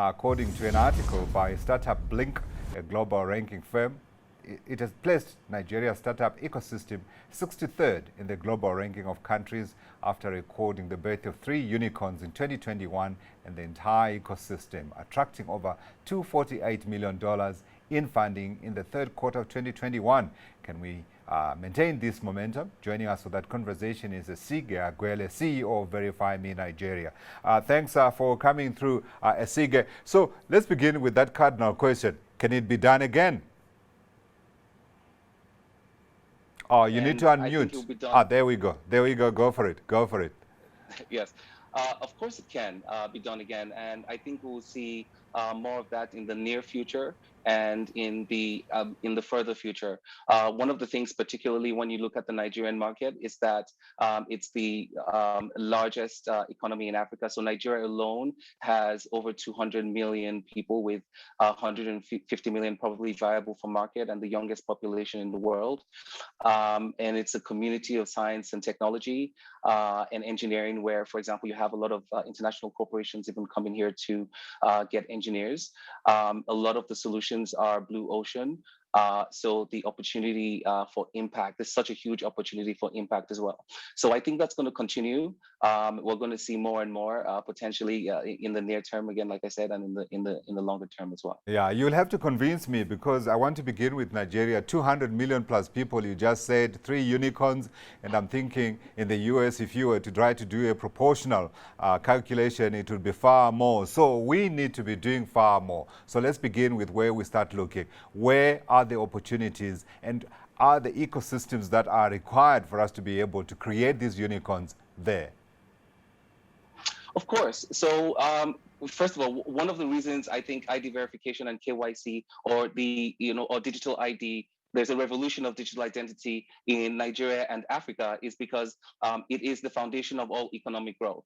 According to an article by startup Blink, a global ranking firm, it has placed Nigeria's startup ecosystem 63rd in the global ranking of countries after recording the birth of 3 unicorns in 2021 and the entire ecosystem, attracting over $248 million in funding in the third quarter of 2021. Can we maintain this momentum? Joining us for that conversation is Esigie Aguele, CEO of VerifyMe Nigeria. Thanks for coming through, Esigie. So let's begin with that cardinal question. Can it be done again? Oh, you need to unmute. There we go. There we go. Go for it. Go for it. Yes. Of course it can be done again. And I think we'll see more of that in the near future and in the further future. One of the things, particularly when you look at the Nigerian market, is that it's the largest economy in Africa. So Nigeria alone has over 200 million people, with 150 million probably viable for market, and the youngest population in the world. And it's a community of science and technology and engineering, where, for example, you have a lot of international corporations even coming here to get engineers. A lot of the solutions are blue ocean. So the opportunity for impact, there's such a huge opportunity for impact as well. So I think that's going to continue. We're going to see more and more potentially in the near term, again, like I said, and in the longer term as well. Yeah, you'll have to convince me, because I want to begin with Nigeria. 200 million plus people, you just said, 3 unicorns, and I'm thinking in the US, if you were to try to do a proportional calculation, it would be far more. So we need to be doing far more. So let's begin with where we start looking. Where are the opportunities, and are the ecosystems that are required for us to be able to create these unicorns there? Of course. So first of all, one of the reasons I think ID verification and KYC, or or digital ID, there's a revolution of digital identity in Nigeria and Africa, is because it is the foundation of all economic growth.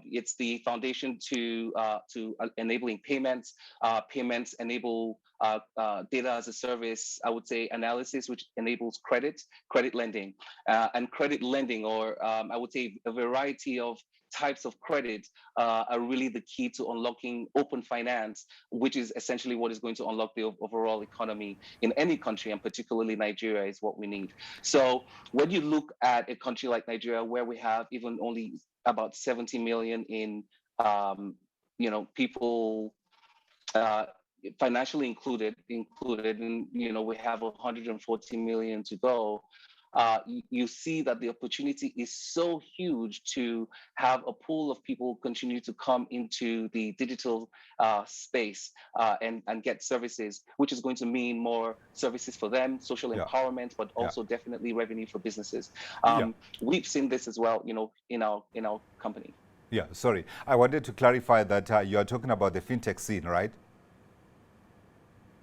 It's the foundation to enabling payments. Payments enable data as a service, I would say, analysis, which enables credit lending, and credit lending, or I would say a variety of types of credit are really the key to unlocking open finance, which is essentially what is going to unlock the overall economy in any country, and particularly Nigeria is what we need. So when you look at a country like Nigeria, where we have even only about 70 million in people financially included, and we have 140 million to go. You see that the opportunity is so huge to have a pool of people continue to come into the digital space and get services, which is going to mean more services for them, social empowerment, but also definitely revenue for businesses. We've seen this as well, in our company. Yeah, sorry. I wanted to clarify that you are talking about the fintech scene, right?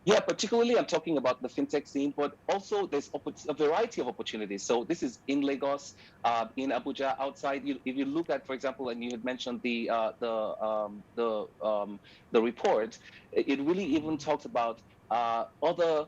Yeah, particularly I'm talking about the fintech scene, but also there's a variety of opportunities. So this is in Lagos, in Abuja, outside. If you look at, for example, and you had mentioned the report, it really even talks about other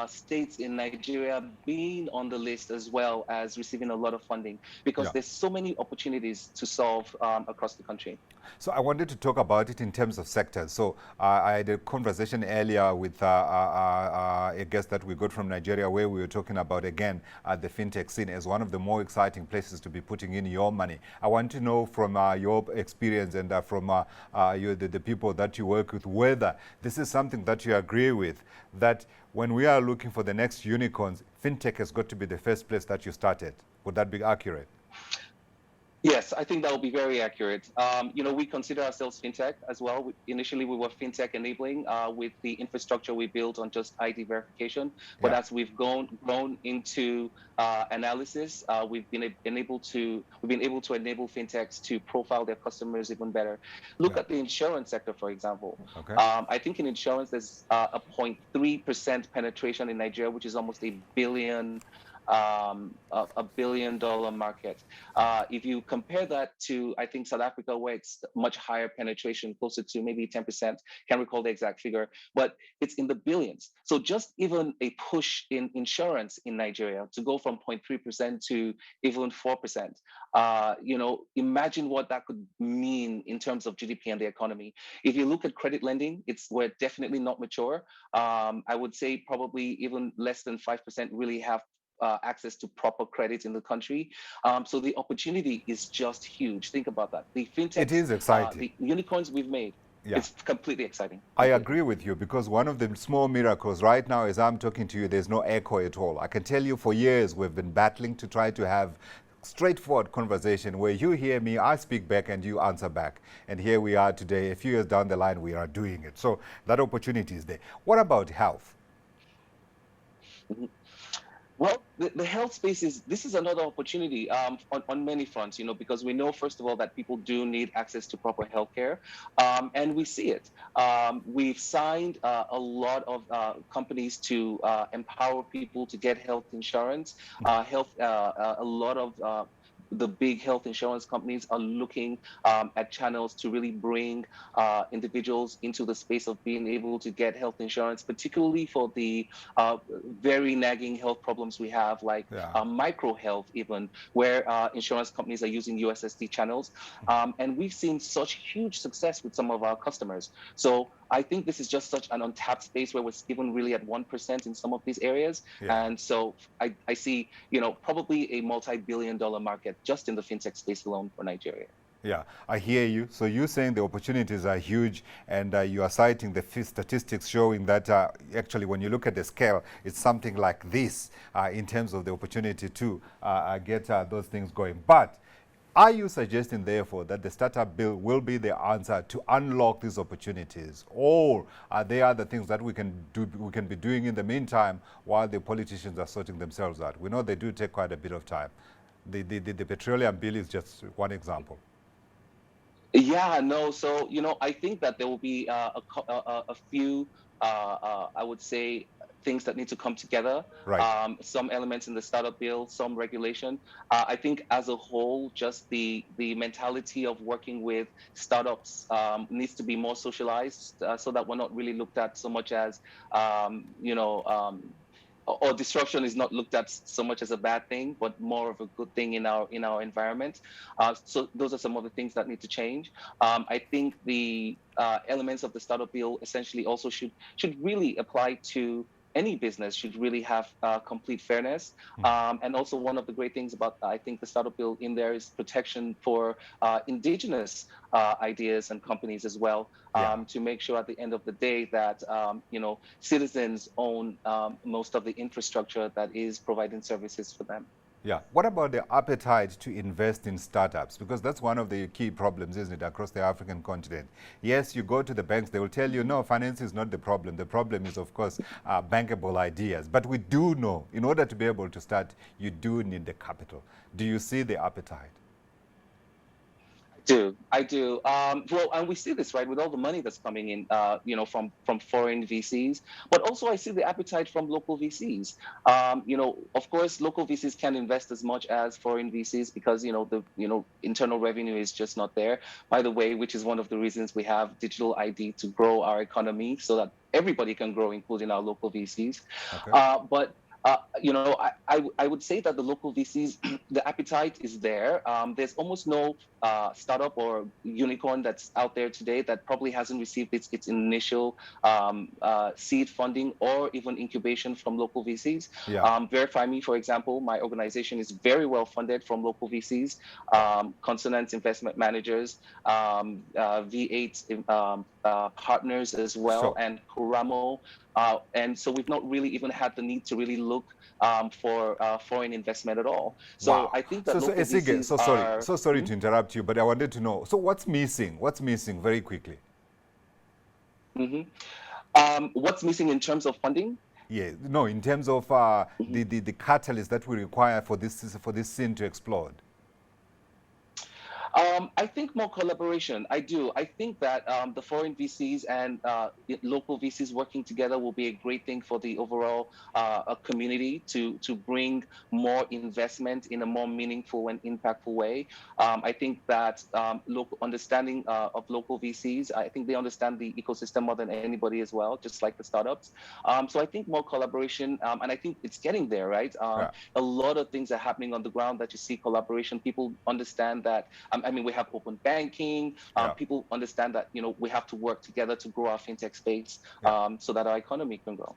states in Nigeria being on the list, as well as receiving a lot of funding, because there's so many opportunities to solve across the country. So I wanted to talk about it in terms of sectors. So I had a conversation earlier with a guest that we got from Nigeria, where we were talking about, again, the fintech scene as one of the more exciting places to be putting in your money. I want to know from your experience and from the people that you work with, whether this is something that you agree with, that when we are looking for the next unicorns, fintech has got to be the first place that you started. Would that be accurate? Yes, I think that will be very accurate. We consider ourselves fintech as well. Initially, we were fintech enabling with the infrastructure we built on just ID verification. But as we've grown into analysis, we've been able to enable fintechs to profile their customers even better. Look at the insurance sector, for example. I think in insurance, there's a 0.3% penetration in Nigeria, which is almost $1 billion a billion-dollar market. If you compare that to, I think, South Africa, where it's much higher penetration, closer to maybe 10%, can't recall the exact figure, but it's in the billions. So just even a push in insurance in Nigeria to go from 0.3% to even 4%, imagine what that could mean in terms of GDP and the economy. If you look at credit lending, we're definitely not mature. I would say probably even less than 5% really have access to proper credit in the country. So the opportunity is just huge. Think about that. The It fintechs, is exciting. the unicorns we've made, Yeah. it's completely exciting. I Completely. agree with you, because one of the small miracles right now, as I'm talking to you, there's no echo at all. I can tell you for years we've been battling to try to have straightforward conversation where you hear me, I speak back, and you answer back. And here we are today. A few years down the line, we are doing it. So that opportunity is there. What about health? Mhm. Well, the health space this is another opportunity on many fronts, because we know, first of all, that people do need access to proper healthcare, and we see it. We've signed a lot of companies to empower people to get health insurance. A lot of the big health insurance companies are looking at channels to really bring individuals into the space of being able to get health insurance, particularly for the very nagging health problems we have, like micro health, even where insurance companies are using USSD channels. And we've seen such huge success with some of our customers. So I think this is just such an untapped space where we're even really at 1% in some of these areas. Yeah. And so I see, probably a multi-billion-dollar market just in the fintech space alone for Nigeria. Yeah, I hear you. So you're saying the opportunities are huge, and you are citing the statistics showing that actually when you look at the scale, it's something like this in terms of the opportunity to get those things going. But are you suggesting, therefore, that the startup bill will be the answer to unlock these opportunities, or are there other things that we can do? We can be doing in the meantime while the politicians are sorting themselves out. We know they do take quite a bit of time. The petroleum bill is just one example. Yeah, no. So, I think that there will be a few, I would say, things that need to come together. Right. Some elements in the startup bill, some regulation. I think as a whole, just the mentality of working with startups needs to be more socialized, so that we're not really looked at so much as, or disruption is not looked at so much as a bad thing, but more of a good thing in our environment. So those are some of the things that need to change. I think the elements of the startup bill essentially also should really apply to any business, should really have complete fairness. And also, one of the great things about, I think, the startup bill in there is protection for indigenous ideas and companies as well, to make sure at the end of the day that citizens own most of the infrastructure that is providing services for them. Yeah. What about the appetite to invest in startups? Because that's one of the key problems, isn't it, across the African continent? Yes, you go to the banks, they will tell you, no, finance is not the problem. The problem is, of course, bankable ideas. But we do know, in order to be able to start, you do need the capital. Do you see the appetite? I do. Well, and we see this, right, with all the money that's coming in, from foreign VCs, but also I see the appetite from local VCs. Of course, local VCs can invest as much as foreign VCs because the internal revenue is just not there. By the way, which is one of the reasons we have digital ID to grow our economy so that everybody can grow, including our local VCs. Okay. But I would say that the local VCs, the appetite is there. There's almost no startup or unicorn that's out there today that probably hasn't received its initial seed funding or even incubation from local VCs. Yeah. VerifyMe, for example, my organization is very well funded from local VCs, Consonance Investment Managers, V8 partners as well, Sure. and Kuramo. And so we've not really even had the need to really look for foreign investment at all. So wow. I think that so local Esigie, VCs so sorry to interrupt you, but I wanted to know, so what's missing? What's missing very quickly? What's missing in terms of funding? Yeah, no, in terms of the catalyst that we require for this scene to explode. I think more collaboration. I do. I think that the foreign VCs and local VCs working together will be a great thing for the overall community to bring more investment in a more meaningful and impactful way. I think that local understanding of local VCs, I think they understand the ecosystem more than anybody as well, just like the startups. So I think more collaboration, and I think it's getting there, right? Yeah. A lot of things are happening on the ground that you see collaboration. People understand that I mean, we have open banking. Yeah. People understand that we have to work together to grow our fintech space Yeah. so that our economy can grow.